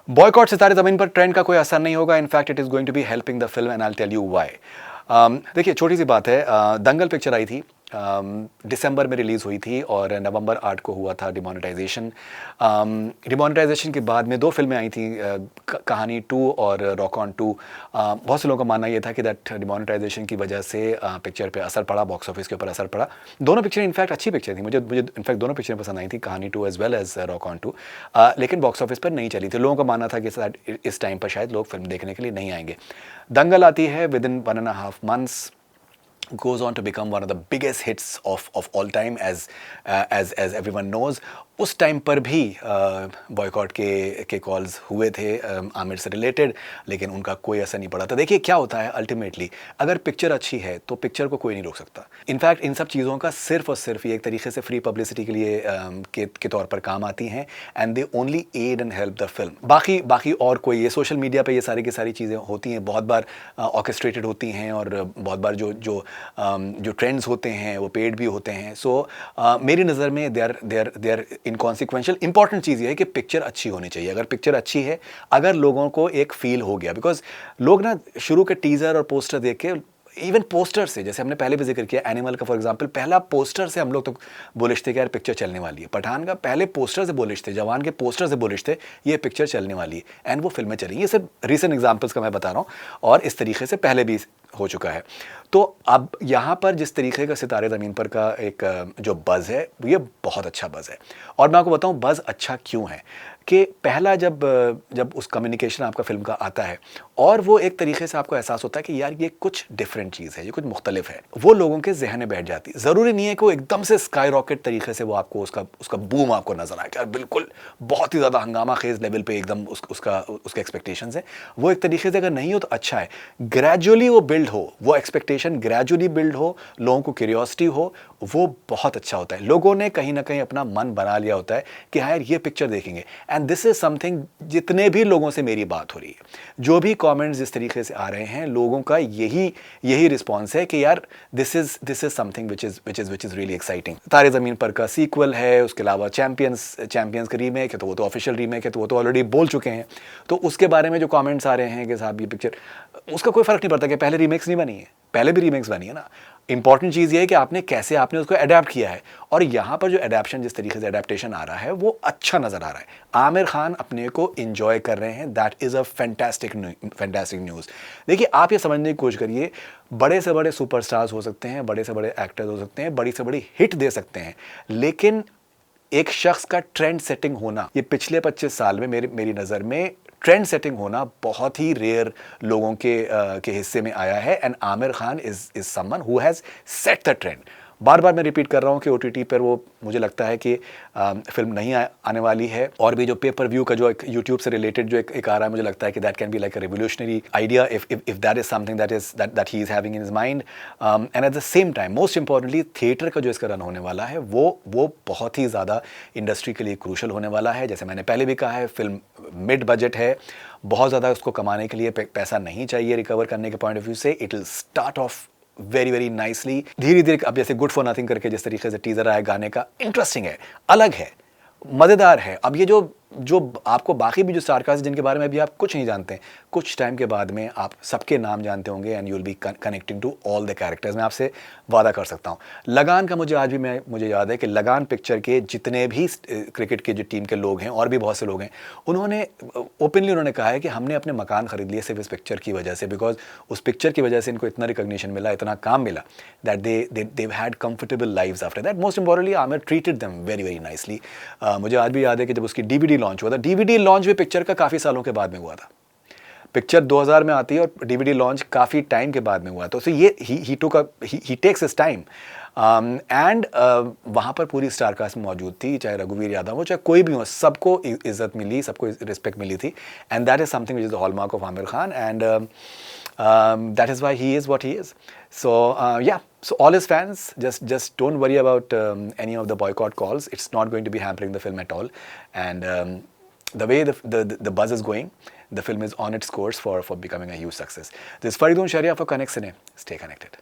Boycott सितारे ज़मीन पर ट्रेंड का कोई असर नहीं होगा। In fact it is going to be helping the film and I will tell you why. देखिए, छोटी सी बात है, दंगल पिक्चर आई थी, दिसंबर में रिलीज़ हुई थी और नवंबर 8 को हुआ था डिमोनेटाइजेशन। डिमोनेटाइजेशन के बाद में दो फिल्में आई थी, कहानी 2 और रॉक ऑन 2। बहुत से लोगों का मानना ये था कि दैट डिमोनेटाइजेशन की वजह से पिक्चर पे असर पड़ा, बॉक्स ऑफिस के ऊपर असर पड़ा। दोनों पिक्चर इनफैक्ट अच्छी पिक्चर थी, मुझे मुझे इनफैक्ट दोनों पिक्चरें पसंद आई थी, Kahaani 2 as well as Rock On 2। लेकिन बॉक्स ऑफिस पर नहीं चली थी। लोगों का मानना था कि इस टाइम पर शायद लोग फिल्म देखने के लिए नहीं आएंगे। दंगल आती है, with in 1.5 months goes on to become one of the biggest hits of all time, as everyone knows। उस टाइम पर भी बॉयकॉट के कॉल्स हुए थे आमिर से रिलेटेड, लेकिन उनका कोई असर नहीं पड़ा। तो देखिए क्या होता है अल्टीमेटली, अगर पिक्चर अच्छी है तो पिक्चर को कोई नहीं रोक सकता। इनफैक्ट इन सब चीज़ों का सिर्फ और सिर्फ ये एक तरीके से फ्री पब्लिसिटी के लिए के तौर पर काम आती हैं, and they only aid and help the film. बाकी और कोई, ये सोशल मीडिया पे ये सारी की सारी चीज़ें होती हैं, बहुत बार ऑर्केस्ट्रेटेड होती हैं, और बहुत बार जो ट्रेंड्स होते हैं वो पेड भी होते हैं। सो मेरी नज़र में दे आर इनकॉन्सिक्वेंशियल। इंपॉर्टेंट चीज़ ये है कि पिक्चर अच्छी होनी चाहिए। अगर पिक्चर अच्छी है, अगर लोगों को एक फील हो गया, बिकॉज लोग ना शुरू के टीज़र और पोस्टर देख के, इवन पोस्टर से, जैसे हमने पहले भी जिक्र किया एनिमल का फॉर एग्जांपल, पहला पोस्टर से हम लोग तो बुलिश थे कि यार पिक्चर चलने वाली है। पठान का पहले पोस्टर से बुलिश थे, जवान के पोस्टर से बुलिश थे, ये पिक्चर चलने वाली है, एंड वो फिल्में चली। ये सिर्फ रीसेंट एग्जाम्पल्स का मैं बता रहा हूँ, और इस तरीके से पहले भी हो चुका है। तो अब यहाँ पर जिस तरीके का सितारे ज़मीन पर का एक जो बज़ है, ये बहुत अच्छा बज़ है। और मैं आपको बताऊँ बज़ अच्छा क्यों है, कि पहला जब उस कम्युनिकेशन आपका फिल्म का आता है, और वो एक तरीके से आपको एहसास होता है कि यार ये कुछ डिफरेंट चीज़ है, ये कुछ मुख्तलिफ है, वो लोगों के जहन में बैठ जाती है। ज़रूरी नहीं है कि वो एकदम से स्काई रॉकेट तरीके से वो आपको उसका बूम आपको नजर आए, यार बिल्कुल बहुत ही ज़्यादा हंगामा खेज लेवल पे एकदम उसके एक्सपेक्टेशंस है। वो एक तरीके से अगर नहीं हो तो अच्छा है, ग्रेजुअली वो बिल्ड हो, वो एक्सपेक्टेशन ग्रेजुअली बिल्ड हो, लोगों को क्यूरियोसिटी हो, वो बहुत अच्छा होता है। लोगों ने कहीं ना कहीं अपना मन बना लिया होता है कि हाँ यार ये पिक्चर देखेंगे, एंड दिस इज समथिंग। जितने भी लोगों से मेरी बात हो रही है, जो भी कमेंट्स जिस तरीके से आ रहे हैं, लोगों का यही रिस्पॉन्स है कि यार this is something which is really exciting. तारे ज़मीन पर का सीक्वल है, उसके अलावा चैंपियंस का रीमेक है, तो वो तो ऑफिशियल रीमेक है, तो वो तो ऑलरेडी बोल चुके हैं। तो उसके बारे में जो कमेंट्स आ रहे हैं कि साहब ये पिक्चर, उसका कोई फ़र्क नहीं पड़ता कि पहले रीमेक्स नहीं बनी है, पहले भी रीमेक्स बनी है ना। इंपॉर्टेंट चीज़ ये है कि आपने उसको अडेप्ट किया है, और यहाँ पर जो अडेप्शन, जिस तरीके से अडेप्टेशन आ रहा है, वो अच्छा नज़र आ रहा है। आमिर खान अपने को इंजॉय कर रहे हैं, that is a fantastic news. देखिए, आप ये समझने की कोशिश करिए, बड़े से बड़े सुपरस्टार्स हो सकते हैं, बड़े से बड़े एक्टर्स हो सकते हैं, बड़ी से बड़ी हिट दे सकते हैं, लेकिन एक शख्स का ट्रेंड सेटिंग होना, ये पिछले 25 साल में मेरी नज़र में ट्रेंड सेटिंग होना बहुत ही रेयर लोगों के हिस्से में आया है, and Aamir Khan is someone who has set the trend. बार बार मैं रिपीट कर रहा हूँ कि OTT पर वो मुझे लगता है कि फिल्म नहीं आने वाली है, और भी जो पेपर व्यू का जो एक यूट्यूब से रिलेटेड जो एक आ रहा है, मुझे लगता है कि that can be like a revolutionary idea if that is something that he is having in his mind. And at the same time, most importantly, theatre का जो इसका रन होने वाला है, वो बहुत ही ज़्यादा इंडस्ट्री के लिए क्रूशल होने वाला है। जैसे मैंने पहले भी कहा है, फिल्म मिड बजट है, बहुत ज़्यादा उसको कमाने के लिए पैसा नहीं चाहिए रिकवर करने के पॉइंट ऑफ व्यू से। It will start of very very nicely, धीरे धीरे। अब जैसे गुड फॉर नथिंग करके जिस तरीके से टीजर आया गाने का, इंटरेस्टिंग है, अलग है, मज़ेदार है। अब ये जो आपको बाकी भी जो स्टारकास्ट जिनके बारे में अभी आप कुछ नहीं जानते हैं, कुछ टाइम के बाद में आप सबके नाम जानते होंगे, and you will be connecting to all the characters. मैं आपसे वादा कर सकता हूँ। लगान का मुझे आज भी मुझे याद है कि लगान पिक्चर के जितने भी क्रिकेट के जो टीम के लोग हैं, और भी बहुत से लोग हैं, उन्होंने ओपनली कहा है कि हमने अपने मकान खरीद लिए सिर्फ इस पिक्चर की वजह से, बिकॉज उस पिक्चर की वजह से इनको इतना रिकॉग्निशन मिला, इतना काम मिला, that they had comfortable lives after that. Most importantly, Aamir treated them very very nicely. मुझे आज भी याद है कि जब उसकी DVD लॉन्च हुआ था, DVD लॉन्च भी पिक्चर का काफ़ी सालों के बाद में हुआ था। पिक्चर 2000 में आती है, और DVD लॉन्च काफ़ी टाइम के बाद में हुआ। तो ये ही टेक्स हिज टाइम, एंड वहाँ पर पूरी स्टार कास्ट मौजूद थी, चाहे रघुवीर यादव हो, चाहे कोई भी हो, सबको इज्जत मिली, सबको रिस्पेक्ट मिली थी, and that is something which is the hallmark of Aamir Khan, and that is why he is what he is. So yeah, so all his fans, just don't worry about any of the boycott calls. It's not going to be hampering the film at all, and the way the buzz is going, the film is on its course for becoming a huge success. This is Faridun Sharia for Connect Cine. Stay connected.